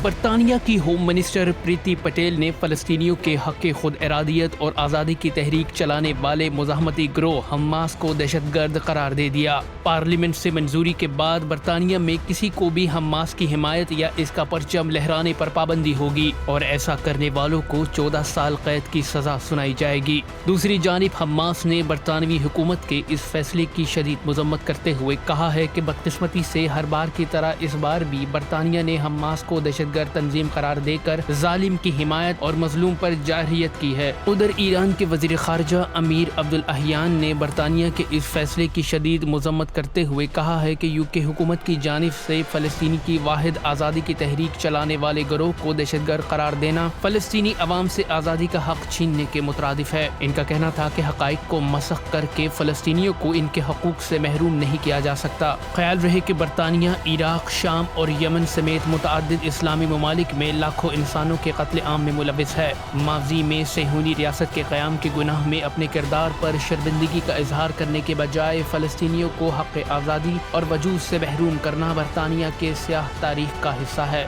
برطانیہ کی home minister Preeti Patel نے فلسطینیوں کے حق خود ارادیت اور آزادی کی تحریک چلانے والے مزاحمتی گروہ حماس کو دہشت گرد قرار دے دیا۔ پارلیمنٹ سے منظوری کے بعد برطانیہ میں کسی کو بھی حماس کی حمایت یا اس کا پرچم لہرانے پر پابندی ہوگی اور ایسا کرنے والوں کو 14 سال قید کی سزا سنائی جائے گی۔ دوسری جانب حماس نے برطانوی حکومت کے اس فیصلے کی شدید مذمت کرتے ہوئے کہا ہے کہ بدقسمتی سے ہر بار کی طرح اس بار بھی برطانیہ نے حماس کو دہشت گرد تنظیم قرار دے کر ظالم کی حمایت اور مظلوم پر جارحیت کی ہے۔ ادھر ایران کے وزیر خارجہ امیر عبدالاحیان نے برطانیہ کے اس فیصلے کی شدید مذمت کرتے ہوئے کہا ہے کہ UK حکومت کی جانب سے فلسطین کی واحد آزادی کی تحریک چلانے والے گروہ کو دہشت گرد قرار دینا فلسطینی عوام سے آزادی کا حق چھیننے کے مترادف ہے۔ ان کا کہنا تھا کہ حقائق کو مسخ کر کے فلسطینیوں کو ان کے حقوق سے محروم نہیں کیا جا سکتا۔ خیال رہے کہ برطانیہ عراق، شام اور یمن سمیت متعدد اسلامی ممالک میں لاکھوں انسانوں کے قتل عام میں ملوث ہے۔ ماضی میں صہیونی ریاست کے قیام کے گناہ میں اپنے کردار پر شرمندگی کا اظہار کرنے کے بجائے فلسطینیوں کو حق آزادی اور وجود سے محروم کرنا برطانیہ کے سیاہ تاریخ کا حصہ ہے۔